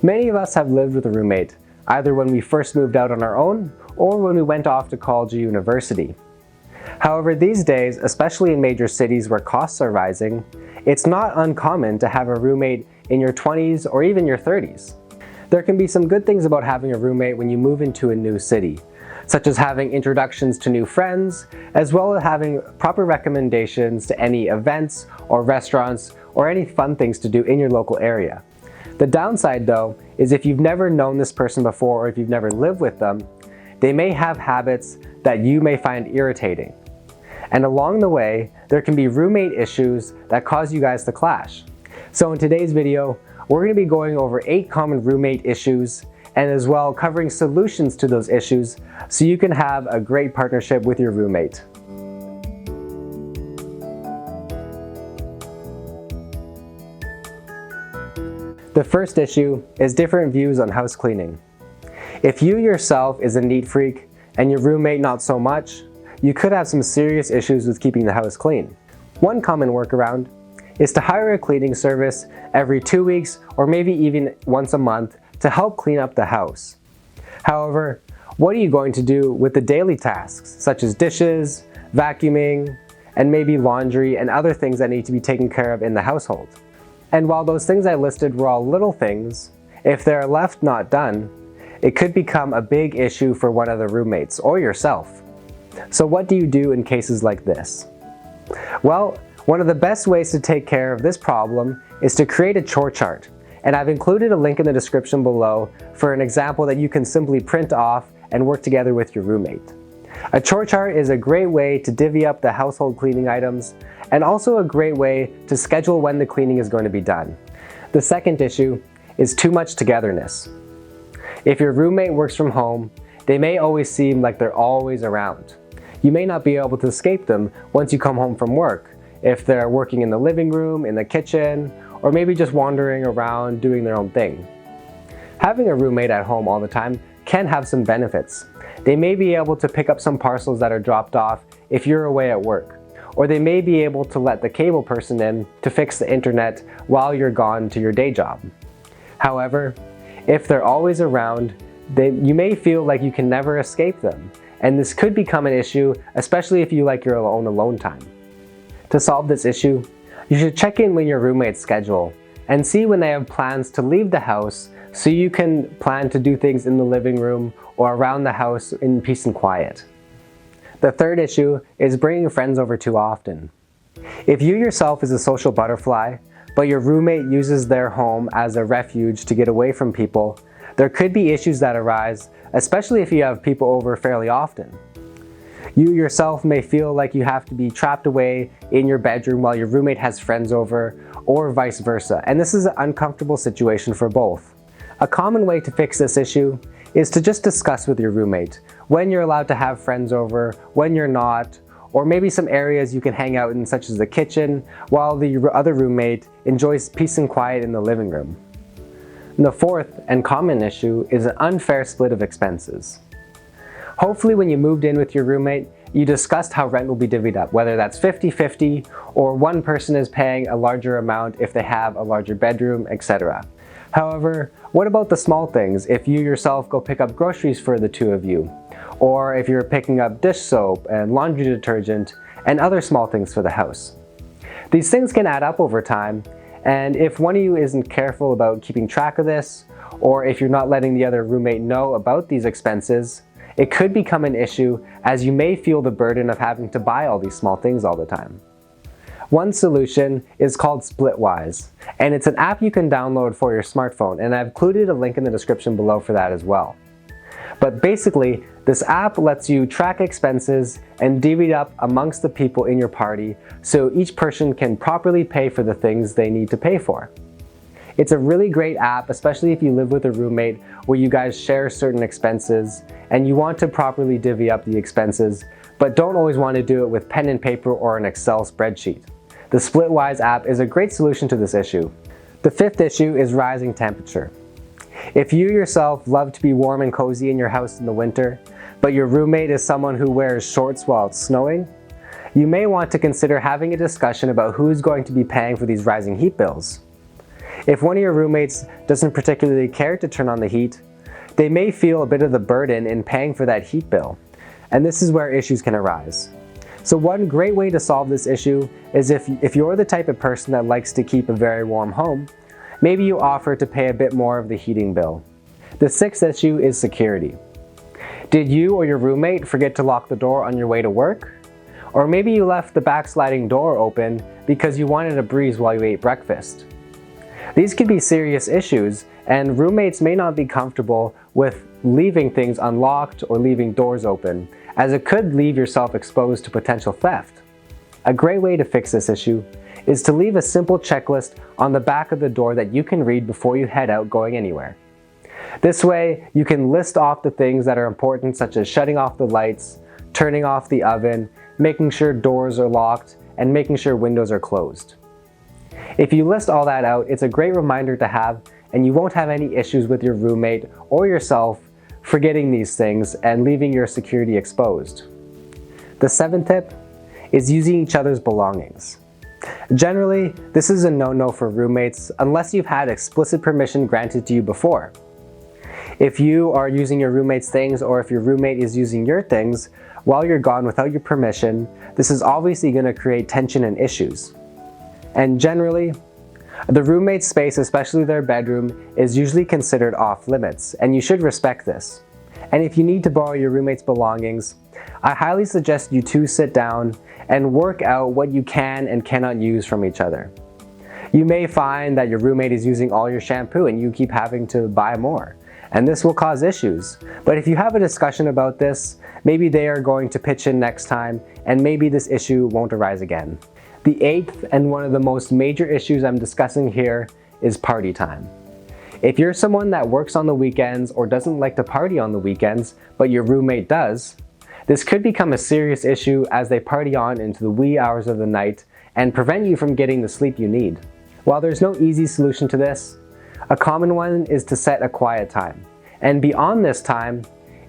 Many of us have lived with a roommate, either when we first moved out on our own or when we went off to college or university. However, these days, especially in major cities where costs are rising, it's not uncommon to have a roommate in your 20s or even your 30s. There can be some good things about having a roommate when you move into a new city, such as having introductions to new friends, as well as having proper recommendations to any events or restaurants or any fun things to do in your local area. The downside though is if you've never known this person before or if you've never lived with them, they may have habits that you may find irritating. And along the way, there can be roommate issues that cause you guys to clash. So in today's video, we're going to be going over 8 common roommate issues and as well covering solutions to those issues so you can have a great partnership with your roommate. The first issue is different views on house cleaning. If you yourself is a neat freak and your roommate not so much, you could have some serious issues with keeping the house clean. One common workaround is to hire a cleaning service every 2 weeks or maybe even once a month to help clean up the house. However, what are you going to do with the daily tasks such as dishes, vacuuming, and maybe laundry and other things that need to be taken care of in the household? And while those things I listed were all little things, if they're left not done, it could become a big issue for one of the roommates or yourself. So what do you do in cases like this? Well, one of the best ways to take care of this problem is to create a chore chart. And I've included a link in the description below for an example that you can simply print off and work together with your roommate. A chore chart is a great way to divvy up the household cleaning items and also a great way to schedule when the cleaning is going to be done. The second issue is too much togetherness. If your roommate works from home, they may always seem like they're always around. You may not be able to escape them once you come home from work, if they're working in the living room, in the kitchen, or maybe just wandering around doing their own thing. Having a roommate at home all the time can have some benefits. They may be able to pick up some parcels that are dropped off if you're away at work, or they may be able to let the cable person in to fix the internet while you're gone to your day job. However, if they're always around, then you may feel like you can never escape them, and this could become an issue, especially if you like your own alone time. To solve this issue, you should check in with your roommate's schedule and see when they have plans to leave the house so you can plan to do things in the living room or around the house in peace and quiet. The third issue is bringing friends over too often. If you yourself is a social butterfly, but your roommate uses their home as a refuge to get away from people, there could be issues that arise, especially if you have people over fairly often. You yourself may feel like you have to be trapped away in your bedroom while your roommate has friends over, or vice versa, and this is an uncomfortable situation for both. A common way to fix this issue is to just discuss with your roommate when you're allowed to have friends over, when you're not, or maybe some areas you can hang out in such as the kitchen, while the other roommate enjoys peace and quiet in the living room. And the fourth and common issue is an unfair split of expenses. Hopefully when you moved in with your roommate, you discussed how rent will be divvied up, whether that's 50-50 or one person is paying a larger amount if they have a larger bedroom, etc. However, what about the small things if you yourself go pick up groceries for the two of you? Or if you're picking up dish soap and laundry detergent and other small things for the house? These things can add up over time, and if one of you isn't careful about keeping track of this, or if you're not letting the other roommate know about these expenses, it could become an issue as you may feel the burden of having to buy all these small things all the time. One solution is called Splitwise, and it's an app you can download for your smartphone, and I've included a link in the description below for that as well. But basically, this app lets you track expenses and divvy it up amongst the people in your party so each person can properly pay for the things they need to pay for. It's a really great app, especially if you live with a roommate where you guys share certain expenses and you want to properly divvy up the expenses, but don't always want to do it with pen and paper or an Excel spreadsheet. The Splitwise app is a great solution to this issue. The fifth issue is rising temperature. If you yourself love to be warm and cozy in your house in the winter, but your roommate is someone who wears shorts while it's snowing, you may want to consider having a discussion about who's going to be paying for these rising heat bills. If one of your roommates doesn't particularly care to turn on the heat, they may feel a bit of the burden in paying for that heat bill, and this is where issues can arise. So one great way to solve this issue is if you're the type of person that likes to keep a very warm home, maybe you offer to pay a bit more of the heating bill. The sixth issue is security. Did you or your roommate forget to lock the door on your way to work? Or maybe you left the backsliding door open because you wanted a breeze while you ate breakfast. These could be serious issues, and roommates may not be comfortable with leaving things unlocked or leaving doors open, as it could leave yourself exposed to potential theft. A great way to fix this issue is to leave a simple checklist on the back of the door that you can read before you head out going anywhere. This way, you can list off the things that are important, such as shutting off the lights, turning off the oven, making sure doors are locked, and making sure windows are closed. If you list all that out, it's a great reminder to have, and you won't have any issues with your roommate or yourself forgetting these things and leaving your security exposed. The seventh tip is using each other's belongings. Generally, this is a no-no for roommates unless you've had explicit permission granted to you before. If you are using your roommate's things, or if your roommate is using your things while you're gone without your permission, this is obviously going to create tension and issues. And generally, the roommate's space, especially their bedroom, is usually considered off limits, and you should respect this. And if you need to borrow your roommate's belongings, I highly suggest you two sit down and work out what you can and cannot use from each other. You may find that your roommate is using all your shampoo and you keep having to buy more, and this will cause issues. But if you have a discussion about this, maybe they are going to pitch in next time, and maybe this issue won't arise again. The eighth, and one of the most major issues I'm discussing here, is party time. If you're someone that works on the weekends or doesn't like to party on the weekends, but your roommate does, this could become a serious issue as they party on into the wee hours of the night and prevent you from getting the sleep you need. While there's no easy solution to this, a common one is to set a quiet time. And beyond this time,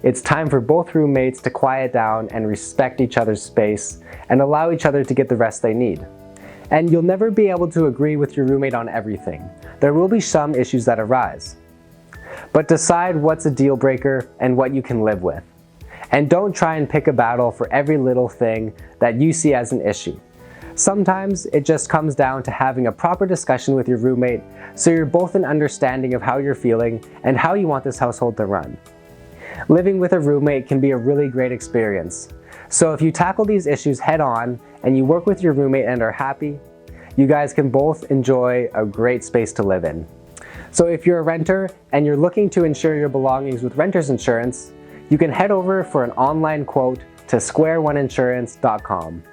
it's time for both roommates to quiet down and respect each other's space and allow each other to get the rest they need. And you'll never be able to agree with your roommate on everything. There will be some issues that arise. But decide what's a deal breaker and what you can live with. And don't try and pick a battle for every little thing that you see as an issue. Sometimes it just comes down to having a proper discussion with your roommate so you're both in understanding of how you're feeling and how you want this household to run. Living with a roommate can be a really great experience. So if you tackle these issues head on and you work with your roommate and are happy, you guys can both enjoy a great space to live in. So if you're a renter and you're looking to insure your belongings with renter's insurance, you can head over for an online quote to squareoneinsurance.com.